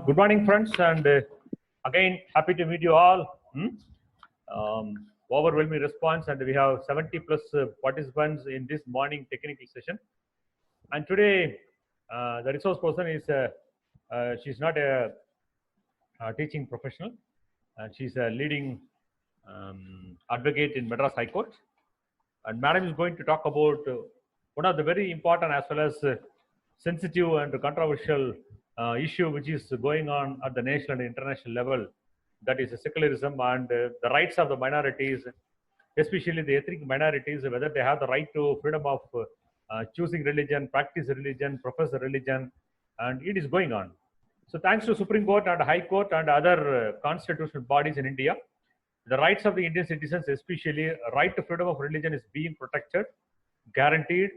Good morning, friends, and again, happy to meet you all. Overwhelming response, and we have 70 plus participants in this morning technical session. And today, the resource person is she's not a teaching professional, and she's a leading advocate in Madras High Court. And Madam is going to talk about one of the very important as well as sensitive and controversial issue which is going on at the national and international level, that is secularism and the rights of the minorities, especially the ethnic minorities, whether they have the right to freedom of choosing religion, practice religion, profess religion, and it is going on. So thanks to Supreme Court and High Court and other constitutional bodies in India, the rights of the Indian citizens, especially right to freedom of religion, is being protected, guaranteed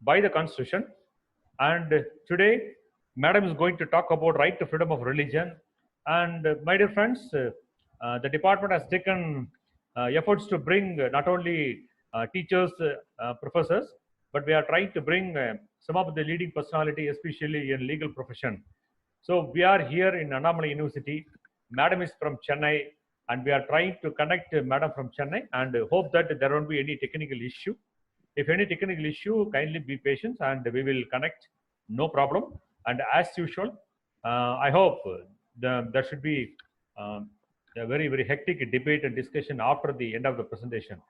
by the Constitution. And today, Madam is going to talk about right to freedom of religion. And my dear friends, the department has taken efforts to bring not only teachers, professors, but we are trying to bring some of the leading personality, especially in legal profession. So we are here in Annamalai University. Madam is from Chennai, and we are trying to connect Madam from Chennai and hope that there won't be any technical issue. If any technical issue, kindly be patient and we will connect, no problem. And as usual, I hope there should be a very, very hectic debate and discussion after the end of the presentation.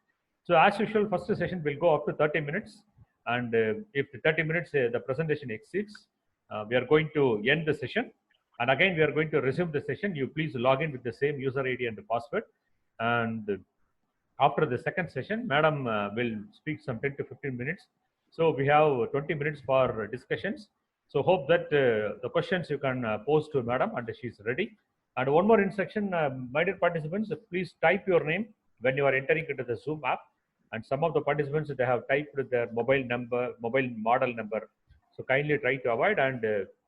So as usual, first session will go up to 30 minutes. And if the 30 minutes the presentation exceeds, we are going to end the session. And again, we are going to resume the session. You please log in with the same user ID and the password. And after the second session, Madam will speak some 10 to 15 minutes. So we have 20 minutes for discussions. So hope that the questions you can pose to Madam and she's ready. And one more instruction, my dear participants, please type your name when you are entering into the Zoom app. And some of the participants, they have typed their mobile model number. So kindly try to avoid and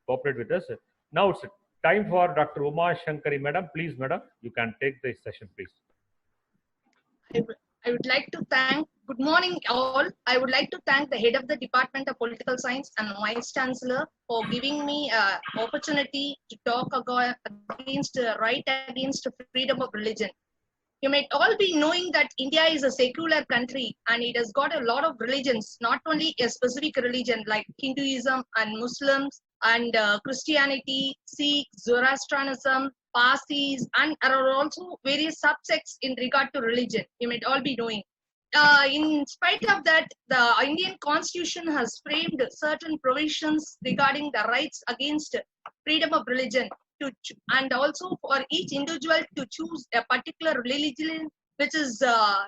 cooperate with us. Now it's time for Dr. Uma Shankari, Madam. Please, Madam, you can take the session, please. I would like to thank, good morning all. I would like to thank the head of the Department of Political Science and Vice Chancellor for giving me an opportunity to talk against right against freedom of religion. You might all be knowing that India is a secular country and it has got a lot of religions, not only a specific religion like Hinduism and Muslims and Christianity, Sikh, Zoroastrianism, Parsis, and are also various subsects in regard to religion. You might all be knowing. In spite of that, the Indian Constitution has framed certain provisions regarding the rights against freedom of religion, and also for each individual to choose a particular religion which is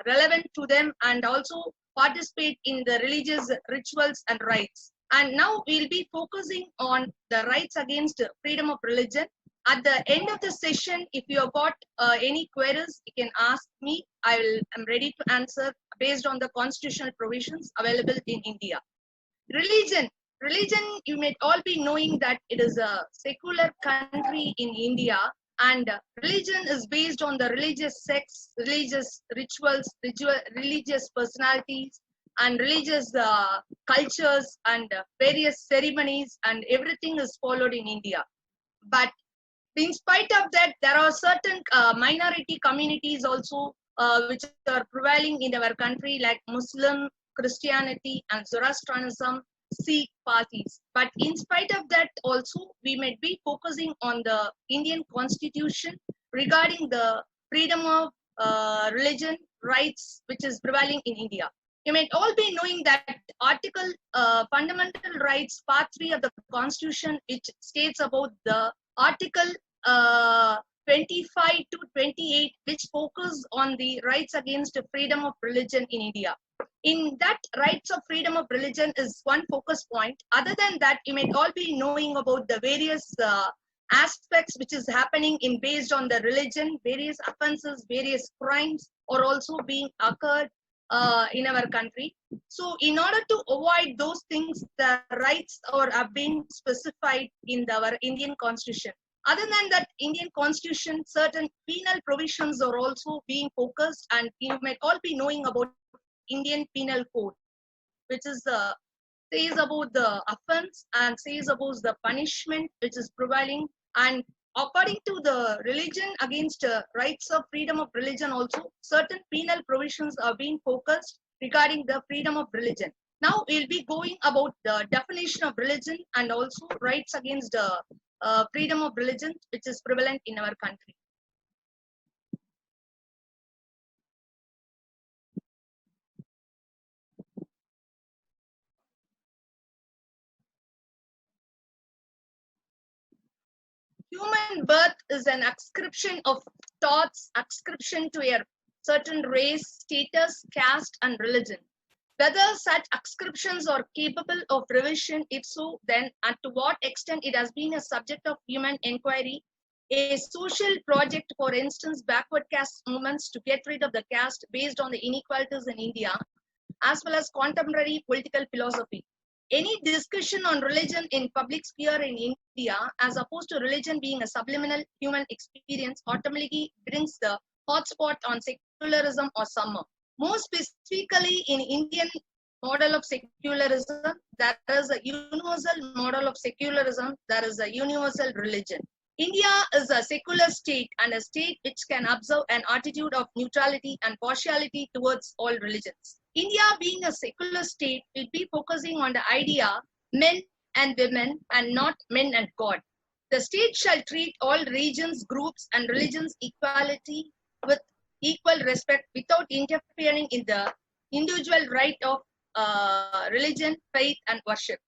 relevant to them and also participate in the religious rituals and rites. And now we'll be focusing on the rights against freedom of religion. At the end of the session, if you have got any queries, you can ask me. I'm ready to answer based on the constitutional provisions available in India. Religion, you may all be knowing that it is a secular country in India, and religion is based on the religious sects, religious rituals, religious personalities, and religious cultures and various ceremonies, and everything is followed in India. But in spite of that, there are certain minority communities also which are prevailing in our country, like Muslim, Christianity, and Zoroastrianism, Sikh parties. But in spite of that also, we might be focusing on the Indian Constitution regarding the freedom of religion rights which is prevailing in India. You might all be knowing that Article Fundamental Rights Part 3 of the Constitution, which states about the Article 25 to 28, which focus on the rights against freedom of religion in India. In that, rights of freedom of religion is one focus point. Other than that, you might all be knowing about the various aspects which is happening in based on the religion, various offenses, various crimes are also being occurred in our country. So in order to avoid those things, the rights have been specified in our Indian Constitution. Other than that, Indian Constitution, certain penal provisions are also being focused, and you might all be knowing about Indian Penal Code, which is says about the offense and says about the punishment which is prevailing, and According to the religion against rights of freedom of religion also, certain penal provisions are being focused regarding the freedom of religion. Now we'll be going about the definition of religion and also rights against freedom of religion, which is prevalent in our country. Human birth is an ascription of thoughts, ascription to a certain race, status, caste, and religion. Whether such ascriptions are capable of revision, if so, then and to what extent it has been a subject of human inquiry. A social project, for instance, backward caste movements to get rid of the caste based on the inequalities in India, as well as contemporary political philosophy. Any discussion on religion in public sphere in India, as opposed to religion being a subliminal human experience, automatically brings the hotspot on secularism or summer. More specifically, in Indian model of secularism, there is a universal model of secularism, there is a universal religion. India is a secular state and a state which can observe an attitude of neutrality and partiality towards all religions. India being a secular state will be focusing on the idea men and women and not men and God. The state shall treat all regions, groups and religions equality with equal respect without interfering in the individual right of religion, faith and worship.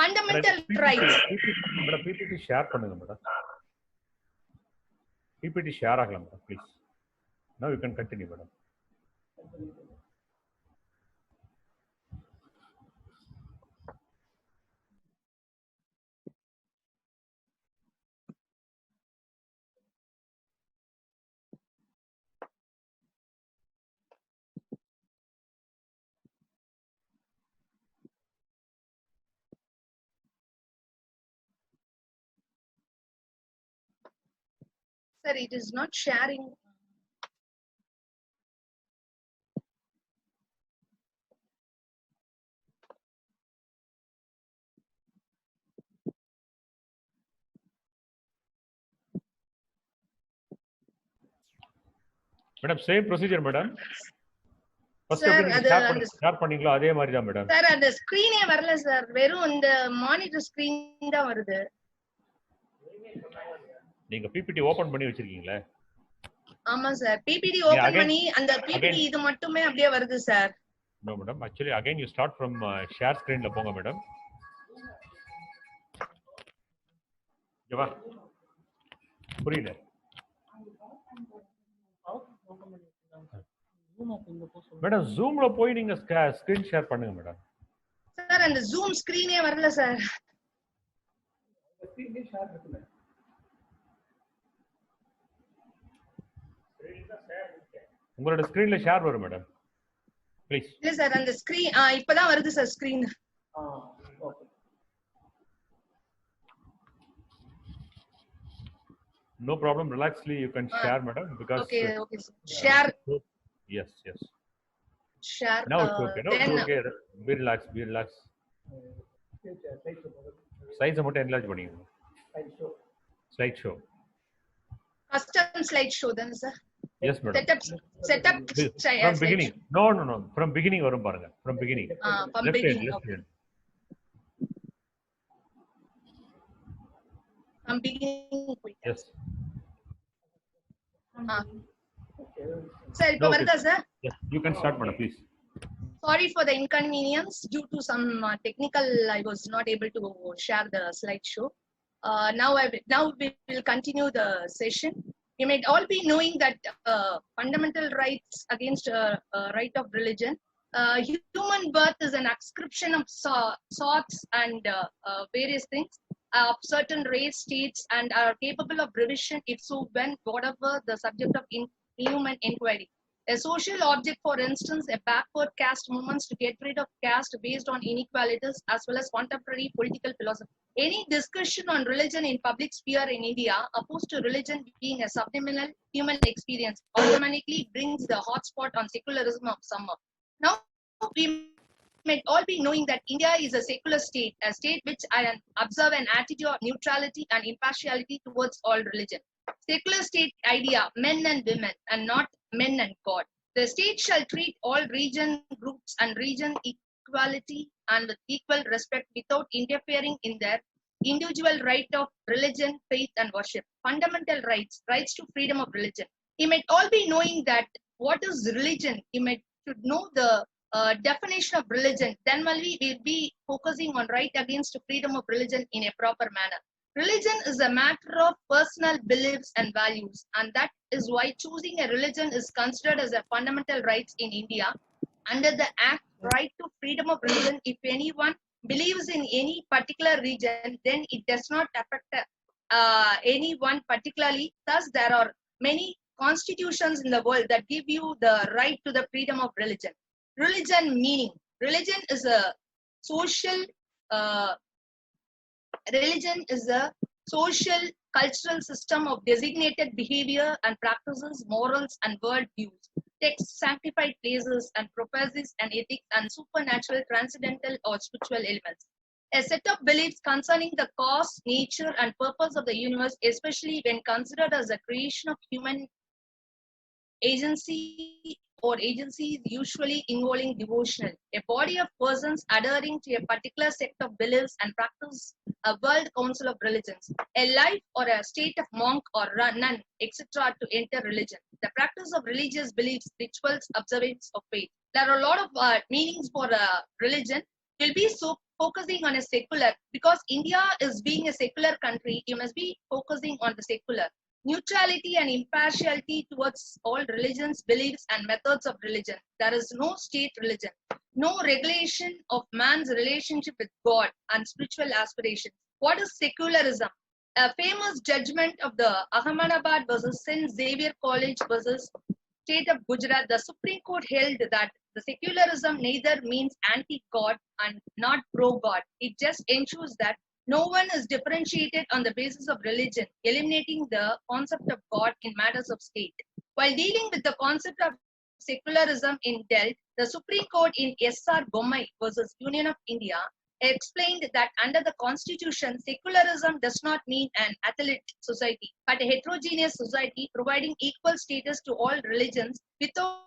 Fundamental rights. Madam, PPT share பண்ணுங்க madam. PPT share ஆகலாம் madam, please. Now you can continue madam. Sir, it is not sharing. Madam, same procedure madam. First Sir, share பண்ணீங்களோ அதே மாதிரி தான் madam. Sir, அந்த ஸ்கிரீனே வரல sir, வெறும் இந்த மானிட்டர் ஸ்கிரீன் தான் வருது. நீங்க PPT ஓபன் பண்ணி வச்சிருக்கீங்களா? ஆமா சார், PPT ஓபன் பண்ணி அந்த PPT இது மட்டுமே அப்படியே வருது sir. No madam, actually again you start from share screen ல போங்க madam. ஜவா புரியல. மேடம் ஜூம்ல போய் நீங்க ஸ்கிரீன் ஷேர் பண்ணுங்க மேடம். சார் அந்த ஜூம் ஸ்கிரீனே வரல சார். உங்களோட ஸ்கிரீன்ல ஷேர் வரும் மேடம் ப்ளீஸ். இல்ல சார் அந்த ஸ்கிரீன் இப்பதான் வருது sir screen. Okay. No problem, relaxly you can share madam because okay share. Yes share. Now it's okay. No, it's okay. Be relaxed. Size மட்டும் enlarge பண்ணிங்க. Slide show. Custom slide show then sir. Yes madam. Setup from beginning. No from beginning வரும் பாருங்க. From beginning. From beginning. Okay. From beginning. Yes. Sir, இப்போ வருதா sir? Yes, you can start madam please. Sorry for the inconvenience due to some technical. I was not able to share the slideshow. Now we will continue the session. You may all be knowing that fundamental rights against right of religion. Human birth is an ascription of sorts and various things of certain race, states, and are capable of revision if so when whatever the subject of human inquiry. A social object, for instance, a backward caste movements to get rid of caste based on inequalities as well as contemporary political philosophy. Any discussion on religion in public sphere in India, opposed to religion being a subliminal human experience, automatically brings the hotspot on secularism of summer. Now we may all be knowing that India is a secular state, a state which I observe an attitude of neutrality and impartiality towards all religion. Secular state idea, men and women, and not men and God. The state shall treat all region groups and region equality and with equal respect without interfering in their individual right of religion, faith, and worship. Fundamental rights, rights to freedom of religion. You might all be knowing that what is religion. You might should know the definition of religion. Then only we'll be focusing on right against freedom of religion in a proper manner. Religion is a matter of personal beliefs and values, and that is why choosing a religion is considered as a fundamental right in India. Under the Act, right to freedom of religion, if anyone believes in any particular region, then it does not affect anyone particularly. Thus, there are many constitutions in the world that give you the right to the freedom of religion. Religion meaning. Religion is a social cultural system of designated behavior and practices, morals and world views, texts, sanctified places and prophecies and ethics and supernatural, transcendental or spiritual elements. A set of beliefs concerning the cause, nature and purpose of the universe, especially when considered as a creation of human agency or agencies usually involving devotional, a body of persons adhering to a particular sect of beliefs and practice, a world council of religions, a life or a state of monk or nun, etc. to enter religion. The practice of religious beliefs, rituals, observance of faith. There are a lot of meanings for religion. We'll be so focusing on a secular, because India is being a secular country, you must be focusing on the secular. Neutrality and impartiality towards all religions, beliefs, and methods of religion. There is no state religion, no regulation of man's relationship with God and spiritual aspirations. What is secularism? A famous judgment of the Ahmedabad versus St. Xavier College versus State of Gujarat, the Supreme Court held that the secularism neither means anti-God and not pro-God. It just ensures that no one is differentiated on the basis of religion, eliminating the concept of God in matters of state. While dealing with the concept of secularism in Delhi, the Supreme Court in S.R. Bommai versus Union of India explained that under the Constitution, secularism does not mean an athlete society, but a heterogeneous society providing equal status to all religions without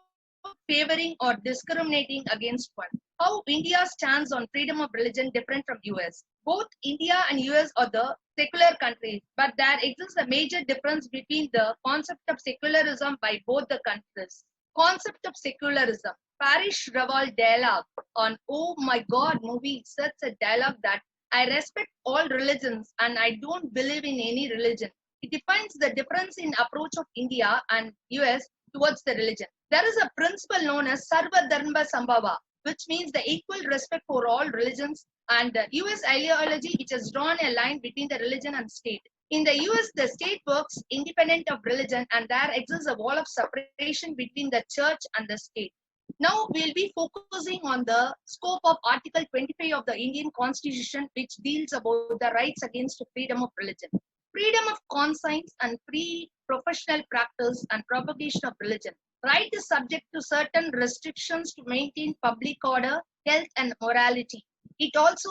favoring or discriminating against one. How India stands on freedom of religion different from US. Both India and US are the secular countries, but there exists a major difference between the concept of secularism by both the countries. Concept of secularism. Parish Raval dialogue on Oh My God movie sets a dialogue that I respect all religions and I don't believe in any religion. It defines the difference in approach of India and US towards the religion. There is a principle known as Sarva Dharma Sambhava, which means the equal respect for all religions, and the US ideology which has drawn a line between the religion and state. In the US, the state works independent of religion and there exists a wall of separation between the church and the state. Now we'll be focusing on the scope of Article 25 of the Indian Constitution, which deals about the rights against freedom of religion. Freedom of conscience and free professional practice and propagation of religion. Right is subject to certain restrictions to maintain public order, health and morality. It also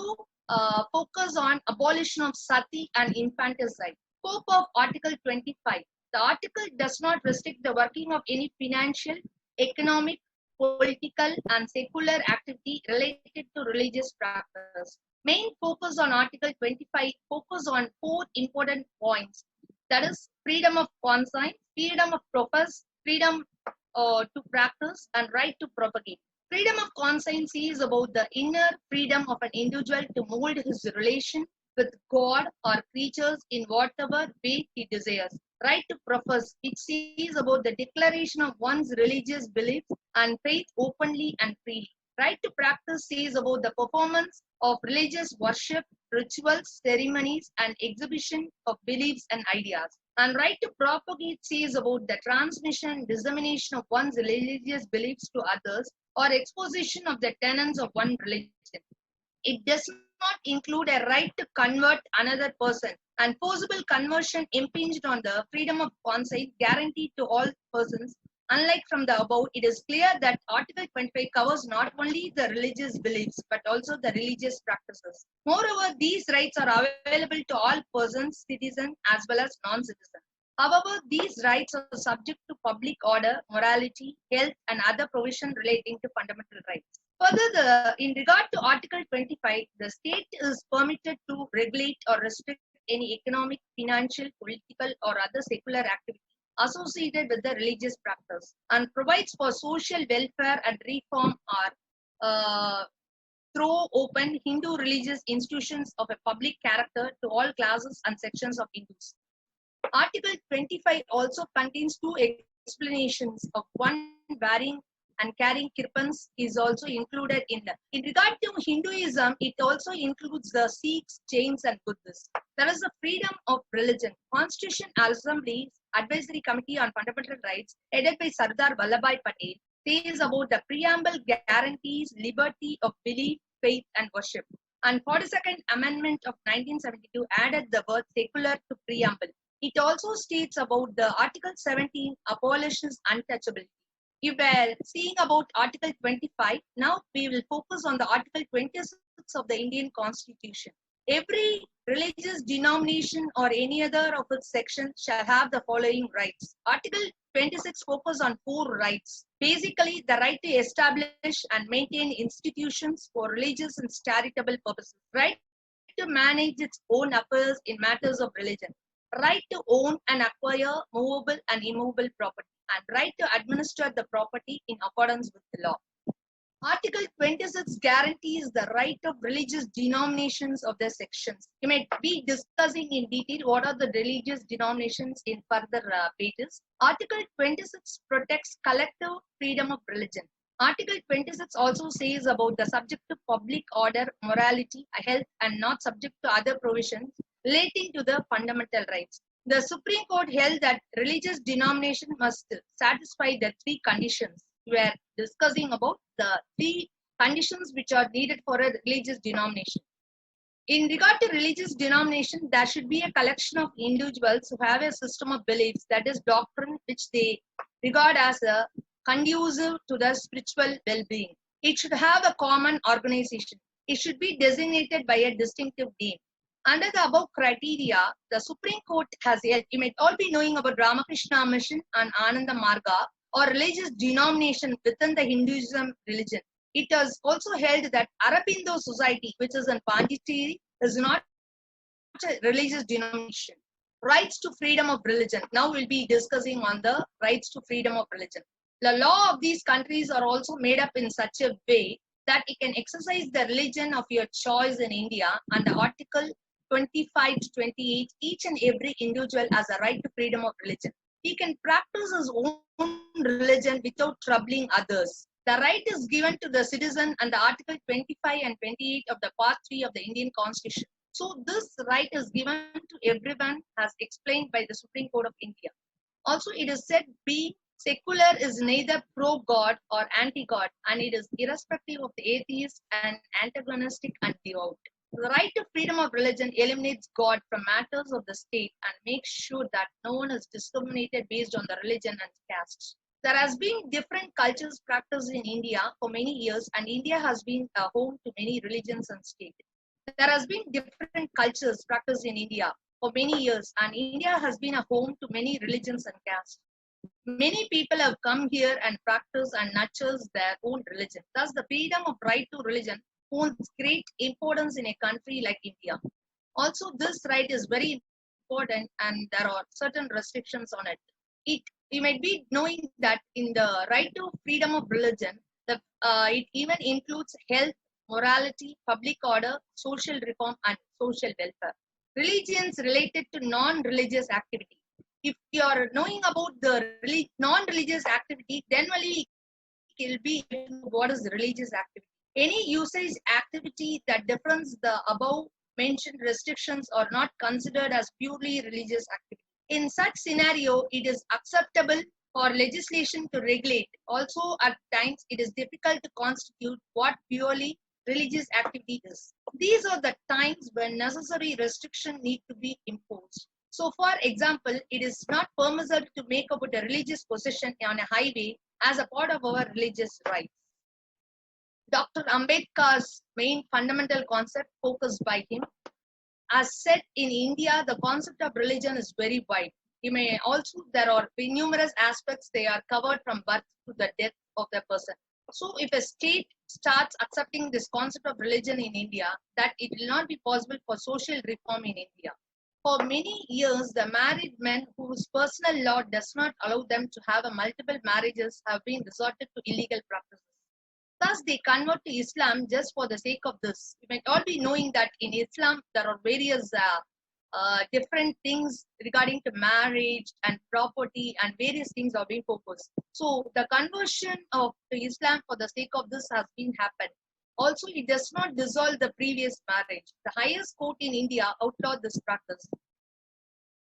focuses on abolition of sati and infanticide. Scope of Article 25. The article does not restrict the working of any financial, economic, political and secular activity related to religious practice. Main focus on Article 25 focus on 4 important points. That is freedom of conscience, freedom of profess, freedom to practice and right to propagate. Freedom of conscience is about the inner freedom of an individual to mold his relation with God or creatures in whatever way he desires. Right to profess, it says about the declaration of one's religious beliefs and faith openly and freely. Right to practice says about the performance of religious worship, rituals, ceremonies, and exhibition of beliefs and ideas. And right to propagate says about the transmission and dissemination of one's religious beliefs to others or exposition of the tenets of one religion. It does not include a right to convert another person, and forcible conversion impinged on the freedom of conscience guaranteed to all persons Unlike from the above, it is clear that Article 25 covers not only the religious beliefs but also the religious practices. Moreover, these rights are available to all persons, citizens as well as non-citizens. However, these rights are subject to public order, morality, health, and other provisions relating to fundamental rights. Further, in regard to Article 25, the state is permitted to regulate or restrict any economic, financial, political, or other secular activity associated with the religious practice and provides for social welfare and reform or throw open Hindu religious institutions of a public character to all classes and sections of Hindus. Article 25 also contains two explanations of one wearing and carrying kirpans is also included in the. In regard to Hinduism, it also includes the Sikhs, Jains, and Buddhists. There is a freedom of religion. Constitution Assembly's Advisory Committee on Fundamental Rights, headed by Sardar Vallabhbhai Patel, says about the preamble guarantees liberty of belief, faith, and worship. And 42nd Amendment of 1972 added the word secular to preamble. It also states about the Article 17 abolishes untouchability. If we are seeing about Article 25, now we will focus on the Article 26 of the Indian Constitution. Every religious denomination or any other of its sections shall have the following rights. Article 26 focuses on 4 rights. Basically, the right to establish and maintain institutions for religious and charitable purposes. Right to manage its own affairs in matters of religion. Right to own and acquire movable and immovable property. And right to administer the property in accordance with the law. Article 26 guarantees the right of religious denominations of their sections. You may be discussing in detail what are the religious denominations in further pages. Article 26 protects collective freedom of religion. Article 26 also says about the subject to public order, morality, health, and not subject to other provisions relating to the fundamental rights. The Supreme Court held that religious denomination must satisfy the 3 conditions. We are discussing about the 3 conditions which are needed for a religious denomination. In regard to religious denomination, there should be a collection of individuals who have a system of beliefs, that is doctrine, which they regard as a conducive to the spiritual well-being. It should have a common organization. It should be designated by a distinctive name. Under the above criteria, the Supreme Court has held, you might all be knowing about Ramakrishna Mission and Ananda Marga, or religious denomination within the Hinduism religion. It has also held that Aurobindo Society, which is in Pondicherry, is not a religious denomination. Rights to freedom of religion. Now we'll be discussing on the rights to freedom of religion. The law of these countries are also made up in such a way that it can exercise the religion of your choice in India under Article 25 to 28, each and every individual has a right to freedom of religion. He can practice his own religion without troubling others. The right is given to the citizen under Article 25 and 28 of the Part 3 of the Indian Constitution. So this right is given to everyone as explained by the Supreme Court of India. Also, it is said being secular is neither pro-God or anti-God, and it is irrespective of the atheist and antagonistic and devout. The right to freedom of religion eliminates God from matters of the state and makes sure that no one is discriminated based on the religion and caste. There has been different cultures practiced in India for many years, and India has been a home to many religions and states. There has been different cultures practiced in India for many years, and India has been a home to many religions and castes. Many people have come here and practice and nurtures their own religion. Thus, the freedom of right to religion holds great importance in a country like India. Also, this right is very important, and there are certain restrictions on it. You might be knowing that in the right to freedom of religion, it even includes health, morality, public order, social reform, and social welfare. Religions related to non-religious activity. If you are knowing about the non-religious activity, then only it will be what is religious activity. Any usage activity that differs the above mentioned restrictions are not considered as purely religious activity. In such scenario, it is acceptable for legislation to regulate. Also, at times, it is difficult to constitute what purely religious activity is. These are the times when necessary restriction need to be imposed. So, for example, it is not permissible to make about a religious possession on a highway as a part of our religious rights. Dr. Ambedkar's main fundamental concept focused by him. As said, in India, the concept of religion is very wide. There are numerous aspects they are covered from birth to the death of the person. So if a state starts accepting this concept of religion in India, that it will not be possible for social reform in India. For many years, the married men whose personal law does not allow them to have multiple marriages have been resorted to illegal practices. Thus, they convert to Islam just for the sake of this. You might all be knowing that in Islam, there are various different things regarding to marriage and property, and various things are being focused. So, the conversion of to Islam for the sake of this has been happened. Also, it does not dissolve the previous marriage. The highest court in India outlawed this practice.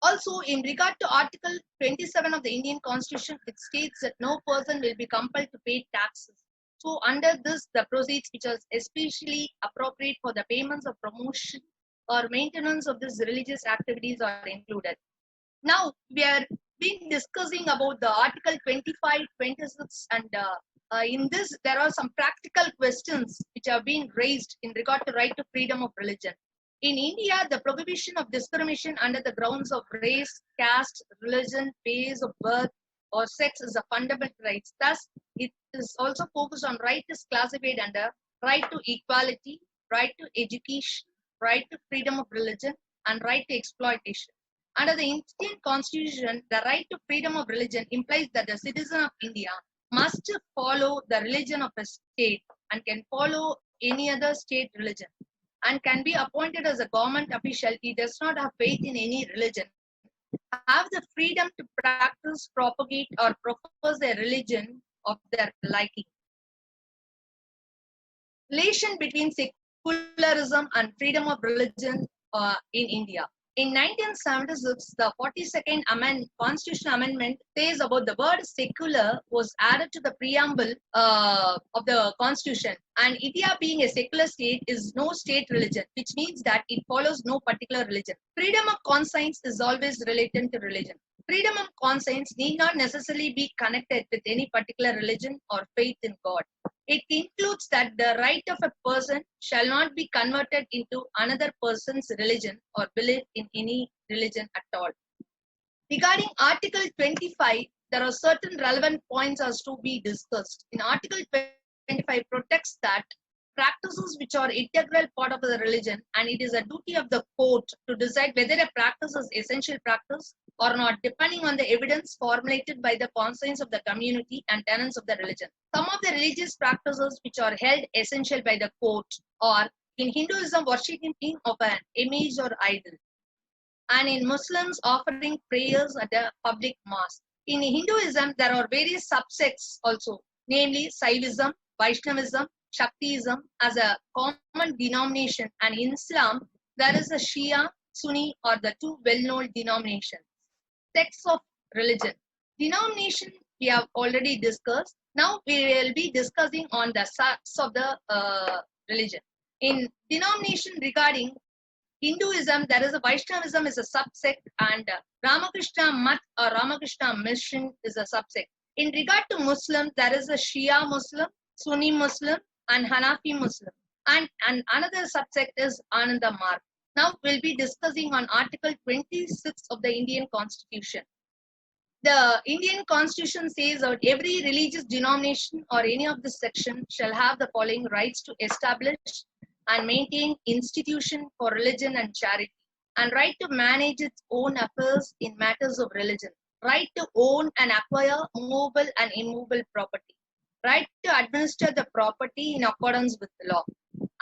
Also, in regard to Article 27 of the Indian Constitution, it states that no person will be compelled to pay taxes. So under this, the proceeds which are especially appropriate for the payments of promotion or maintenance of these religious activities are included. Now, we are been discussing about the Article 25, 26, and in this, there are some practical questions which have been raised in regard to right to freedom of religion. In India, the prohibition of discrimination under the grounds of race, caste, religion, place of birth, or sex is a fundamental right. Thus, it is also focused on right is classified under right to equality, right to education, right to freedom of religion, and right to exploitation. Under the Indian Constitution, the right to freedom of religion implies that the citizen of India must follow the religion of a state and can follow any other state religion and can be appointed as a government official. He does not have faith in any religion, have the freedom to practice, propagate, or profess a religion of their liking. Relation between secularism and freedom of religion in India. In 1976, the 42nd Constitutional Amendment says about the word secular was added to the preamble of the Constitution. And India being a secular state is no state religion, which means that it follows no particular religion. Freedom of conscience is always related to religion. Freedom of conscience need not necessarily be connected with any particular religion or faith in God. It includes that the right of a person shall not be converted into another person's religion or belief in any religion at all. Regarding Article 25, there are certain relevant points as to be discussed. In Article 25 protects that practices which are integral part of the religion, and it is a duty of the court to decide whether a practice is essential practice or not, depending on the evidence formulated by the conscience of the community and tenets of the religion. Some of the religious practices which are held essential by the court are in Hinduism worshipping of an image or idol, and in Muslims offering prayers at the public mosque. In Hinduism, there are various subsects also, namely Saivism, Vaishnavism, Shaktism as a common denomination, and in Islam, there is a Shia, Sunni, or the two well-known denominations. Sects of religion. Denomination we have already discussed. Now we will be discussing on the sects of the religion. In denomination regarding Hinduism, there is a Vaishnavism is a subsect, and Ramakrishna Math or Ramakrishna Mission is a subsect. In regard to Muslim, there is a Shia Muslim, Sunni Muslim, and Hanafi Muslim, and another subsect is Ananda Marg. Now we'll be discussing on Article 26 of the Indian Constitution. The Indian Constitution says that every religious denomination or any of this section shall have the following rights: to establish and maintain institution for religion and charity, and right to manage its own affairs in matters of religion, right to own and acquire movable and immovable property, right to administer the property in accordance with the law.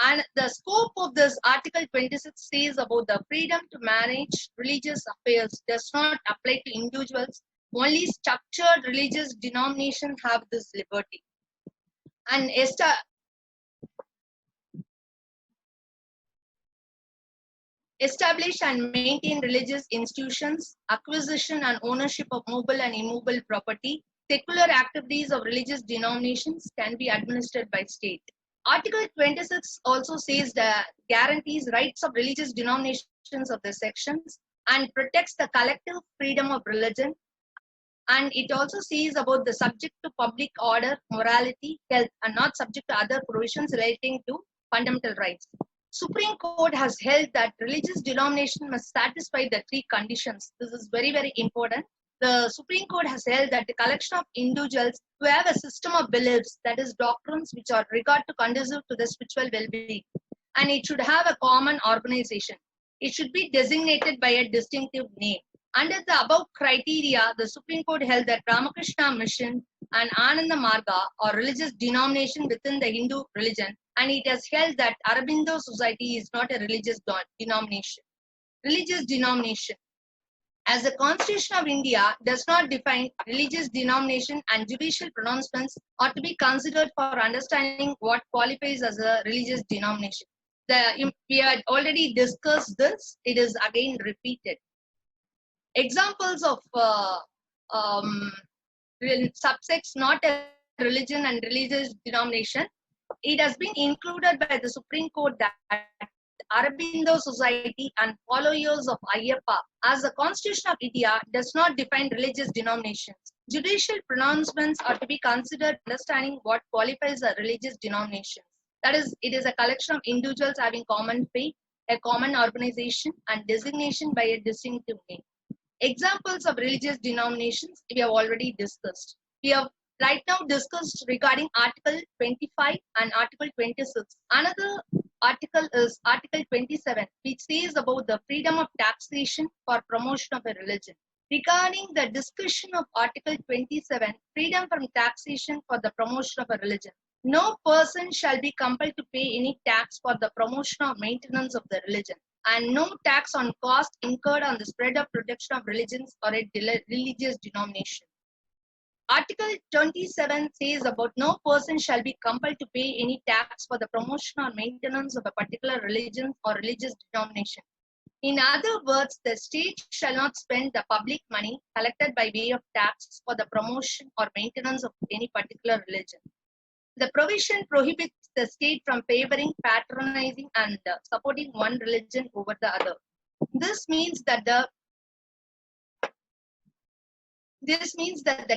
And the scope of this Article 26 says about the freedom to manage religious affairs does not apply to individuals. Only structured religious denominations have this liberty. And establish and maintain religious institutions, acquisition and ownership of movable and immovable property. Secular activities of religious denominations can be administered by state. Article 26 also says that guarantees rights of religious denominations of the sections and protects the collective freedom of religion. And it also sees about the subject to public order, morality, health, and not subject to other provisions relating to fundamental rights. Supreme Court has held that religious denomination must satisfy the three conditions. This is very, very important. The Supreme Court has held that the collection of individuals who have a system of beliefs, that is doctrines which are regard to conducive to the spiritual well-being, and it should have a common organization. It should be designated by a distinctive name. Under the above criteria, the Supreme Court held that Ramakrishna Mission and Ananda Marga are religious denomination within the Hindu religion, and it has held that Aurobindo Society is not a religious denomination. Religious denomination. As the Constitution of India does not define religious denomination, and judicial pronouncements are to be considered for understanding what qualifies as a religious denomination. We had already discussed this. It is again repeated. Examples of subsects not a religion and religious denomination. It has been included by the Supreme Court that Aurobindo Society and followers of Ayyappa, as the Constitution of India does not define religious denominations. Judicial pronouncements are to be considered understanding what qualifies as religious denominations. That is, it is a collection of individuals having common faith, a common organization, and designation by a distinctive name. Examples of religious denominations we have already discussed. We have right now discussed regarding Article 25 and Article 26. Another article is Article 27, which says about the freedom of taxation for promotion of a religion. Regarding the discussion of Article 27, freedom from taxation for the promotion of a religion. No person shall be compelled to pay any tax for the promotion or maintenance of the religion, and no tax on cost incurred on the spread of protection of religions or a religious denomination. Article 27 says about no person shall be compelled to pay any tax for the promotion or maintenance of a particular religion or religious denomination. In other words, the state shall not spend the public money collected by way of tax for the promotion or maintenance of any particular religion. The provision prohibits the state from favoring, patronizing, and supporting one religion over the other. This means that the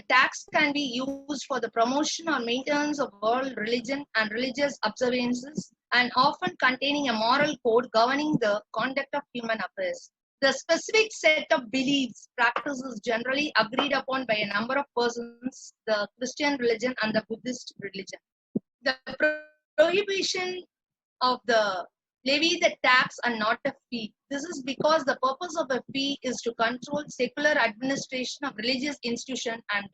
tax can be used for the promotion or maintenance of world religion and religious observances, and often containing a moral code governing the conduct of human affairs. The specific set of beliefs, practices generally agreed upon by a number of persons, the Christian religion and the Buddhist religion. The prohibition of the levy the tax and not a fee. This is because the purpose of a fee is to control secular administration of religious institution and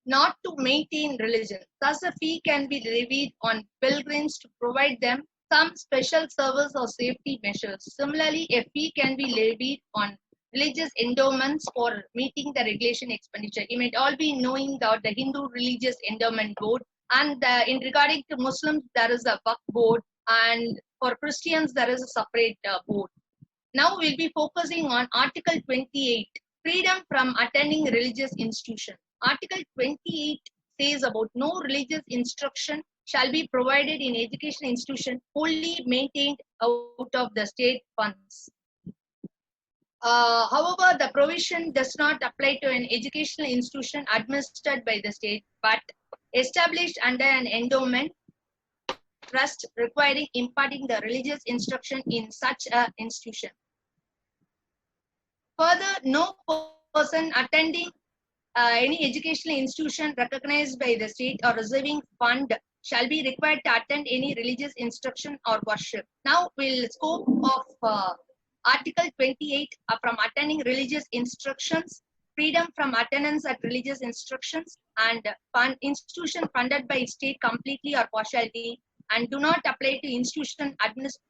not to maintain religion. Thus, a fee can be levied on pilgrims to provide them some special service or safety measures. Similarly, a fee can be levied on religious endowments for meeting the regulation expenditure. You might all be knowing that the Hindu Religious Endowment Board, and in regarding to Muslims, there is a Waqf board, and for Christians, there is a separate board. Now we'll be focusing on Article 28, freedom from attending religious institution. Article 28 says about no religious instruction shall be provided in education institution wholly maintained out of the state funds. However, the provision does not apply to an educational institution administered by the state, but established under an endowment trust requiring imparting the religious instruction in such an institution. Further, no person attending any educational institution recognized by the state or receiving fund shall be required to attend any religious instruction or worship. Now, we'll scope of Article 28 from attending religious instructions, freedom from attendance at religious instructions, and institution funded by state completely or partially, and do not apply to institution administered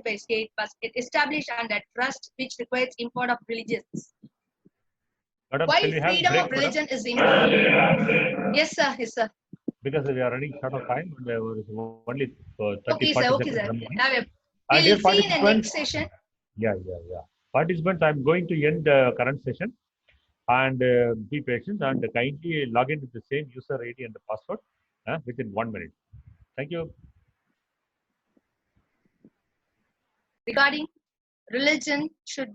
by state, but established under trust, which requires import of religions. Madam, Why can we have freedom break, of religion is important? Yes, sir. Yes, sir. Because we are running short of time, and there was only 30, Okay, 40 sir. Okay, seconds sir. remaining. We'll Dear see in the next participants, session. yeah. Participants, I'm going to end the current session, and be patient and kindly log in with the same user ID and the password within 1 minute. Thank you. regarding religion should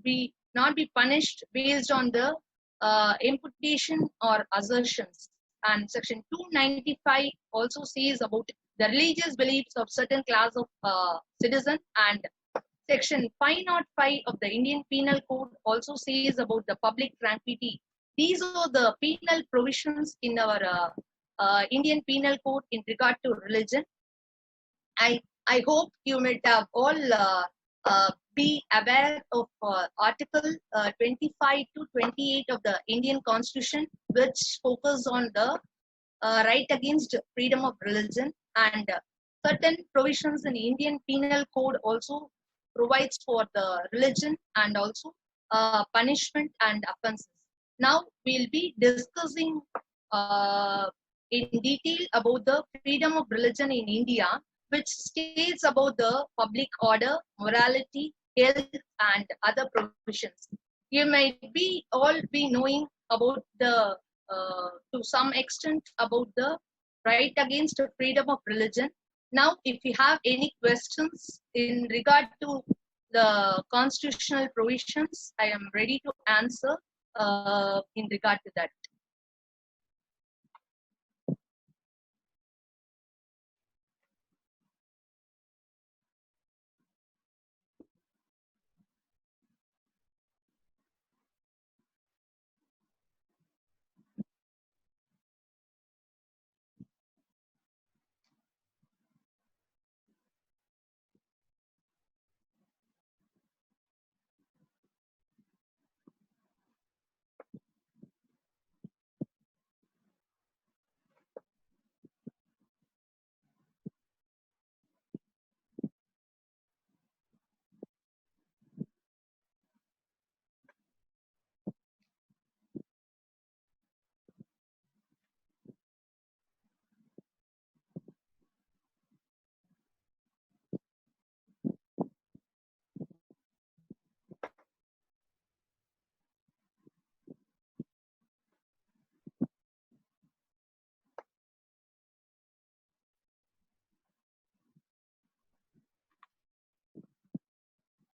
not be punished based on the imputation or assertions. And section 295 also says about the religious beliefs of certain class of citizen, and section 505 of the Indian Penal Code also says about the public tranquility. These are the penal provisions in our Indian Penal Code in regard to religion. I hope you might have all be aware of Article 25 to 28 of the Indian Constitution, which focus on the right against freedom of religion, and certain provisions in Indian Penal Code also provides for the religion and also punishment and offenses. Now we'll be discussing in detail about the freedom of religion in India, which states about the public order, morality, health, and other provisions. You might be all be knowing about the to some extent about the right against freedom of religion. Now, if you have any questions in regard to the constitutional provisions, I am ready to answer in regard to that.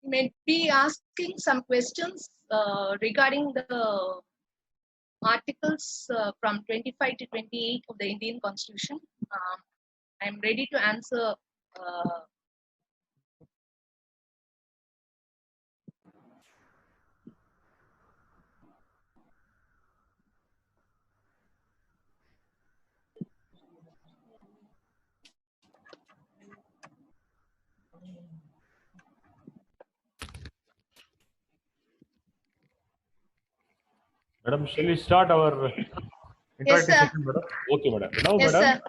May be asking some questions regarding the articles from 25 to 28 of the Indian Constitution. I'm ready to answer. Madam, shall we start our interactive session, madam? Okay, madam. Now, Yes, madam, sir.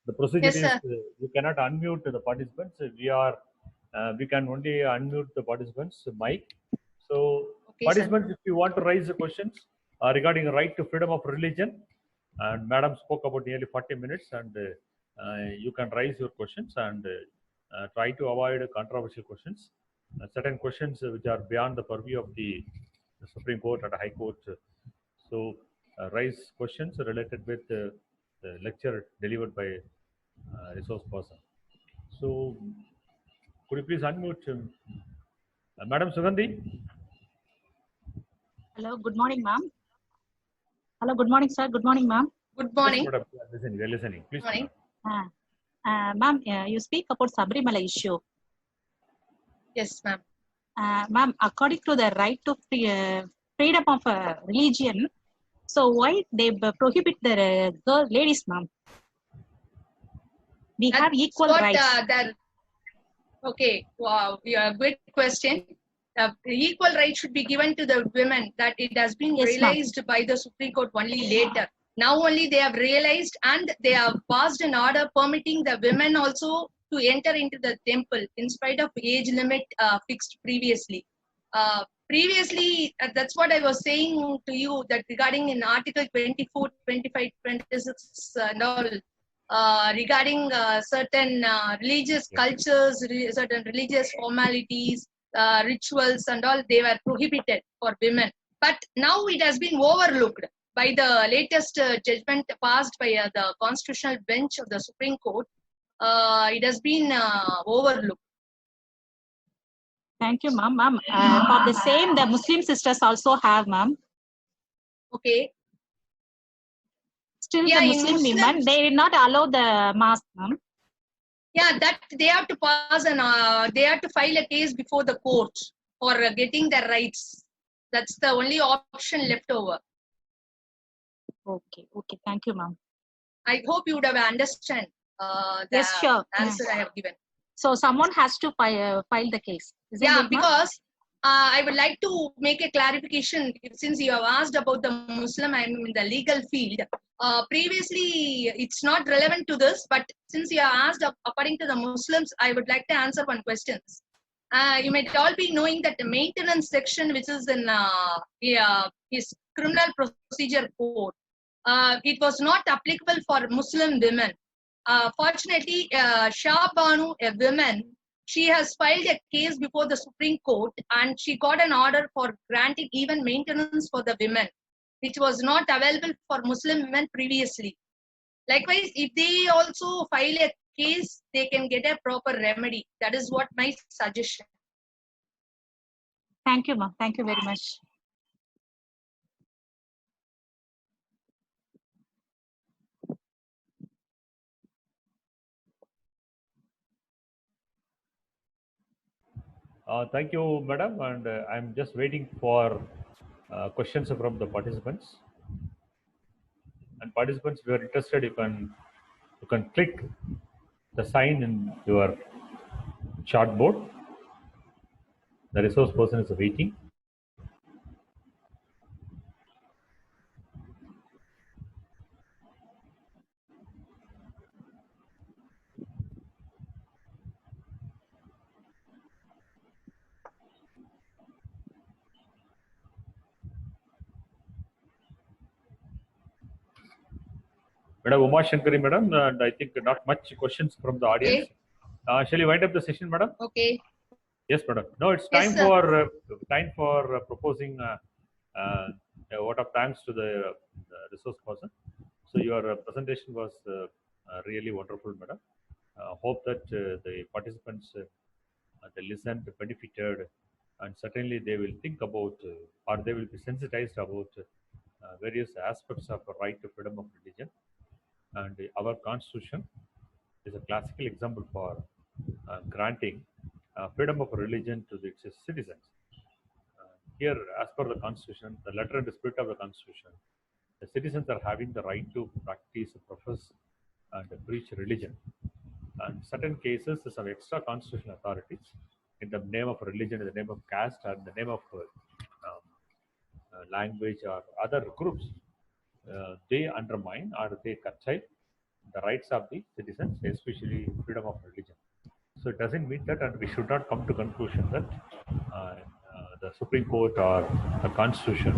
the procedure Yes, is sir. you cannot unmute the participants. We can only unmute the participants' mic. So, Okay, participants, if you want to raise the questions regarding the right to freedom of religion, and madam spoke about nearly 40 minutes, and you can raise your questions and try to avoid controversial questions. Certain questions which are beyond the purview of the Supreme Court and High Court. So, raise questions related with the lecture delivered by resource person. So, could you please unmute Madam Sugandhi? Hello, good morning, ma'am. Hello, good morning, sir. Good morning, ma'am. Good morning. Yes, madam. We are listening. Please. Morning. Ma'am, you speak about Sabrimala issue. Yes, ma'am. Ma'am, according to the right to freedom of religion, so why they prohibit the ladies, ma'am? We have equal rights. Okay, wow, yeah, great question. Equal rights should be given to the women. That it has been realized by the Supreme Court only later. Now only they have realized, and they have passed an order permitting the women also to enter into the temple in spite of age limit fixed previously. Previously, that's what I was saying to you, that regarding in Article 24, 25, 26 and all, regarding certain religious cultures, certain religious formalities, rituals and all, they were prohibited for women. But now it has been overlooked by the latest judgment passed by the Constitutional Bench of the Supreme Court. It has been overlooked. Thank you, ma'am. Ma'am, for the same, the Muslim sisters also have, ma'am. Okay. Still, Yeah, the in Muslim women, Muslims- they did not allow the mask, ma'am. Yeah, that they have to pass and they have to file a case before the court for getting their rights. That's the only option left over. Okay, thank you, ma'am. I hope you would have understand the Yes, sure. answer I have given. So someone has to file the case. Isn't Yeah, it, ma'am? because I would like to make a clarification since you have asked about the Muslim, I'm in the legal field. Previously, it's not relevant to this, but since you have asked according to the Muslims, I would like to answer one question. You might all be knowing that the maintenance section, which is in his criminal procedure code, it was not applicable for Muslim women. Fortunately, Shah Banu, a woman, she has filed a case before the Supreme Court and she got an order for granting even maintenance for the women, which was not available for Muslim women previously. Likewise, if they also file a case, they can get a proper remedy. That is what my suggestion. Thank you, ma'am. Thank you very much. Thank you, madam. And I'm just waiting for questions from the participants. And participants, if you are interested, you can click the sign in your chart board. The resource person is waiting. Madam Uma Shankari, madam, and I think not much questions from the audience. Okay. Shall we wind up the session, madam? Okay. Yes, madam. No, it's Yes, time sir. for proposing a vote of thanks to the resource person. So your presentation was really wonderful, madam. Hope that the participants they listened, benefited, and certainly they will think about or they will be sensitized about various aspects of the right to freedom of religion. And our constitution is a classical example for granting freedom of religion to its citizens. Here, as per the constitution, the letter and the spirit of the constitution, the citizens are having the right to practice, profess, and preach religion. And certain cases, some extra constitutional authorities, in the name of religion, in the name of caste, or in the name of language or other groups, they undermine or they curtail the rights of the citizens, especially freedom of religion. So it doesn't mean that, and we should not come to conclusion that the Supreme Court or the Constitution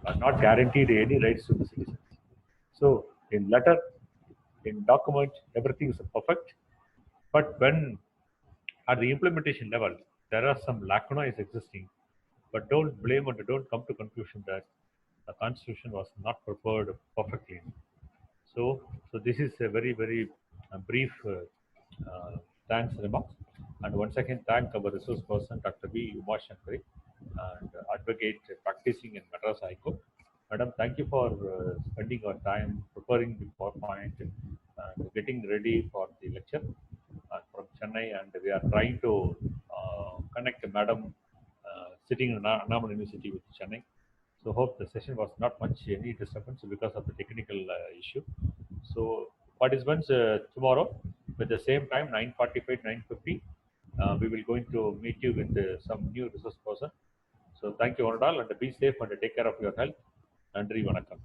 are not guaranteed any rights to the citizens. So in letter, in document, everything is perfect. But when at the implementation level, there are some lacunae existing, but don't blame and don't come to conclusion that the Constitution was not prepared perfectly. So this is a very, very brief thanks remarks. And once again, thank our resource person, Dr. B. Uma Shankari, and advocate practicing in Madras High Court. Madam, thank you for spending your time preparing the PowerPoint and getting ready for the lecture from Chennai. And we are trying to connect Madam sitting in Annamalai University with Chennai. So hope the session was not much any disturbance because of the technical issue. So participants, tomorrow with the same time 9:45, 9:50, we will going to meet you with some new resource person. So thank you all and be safe and take care of your health. Nandri Vanakkam.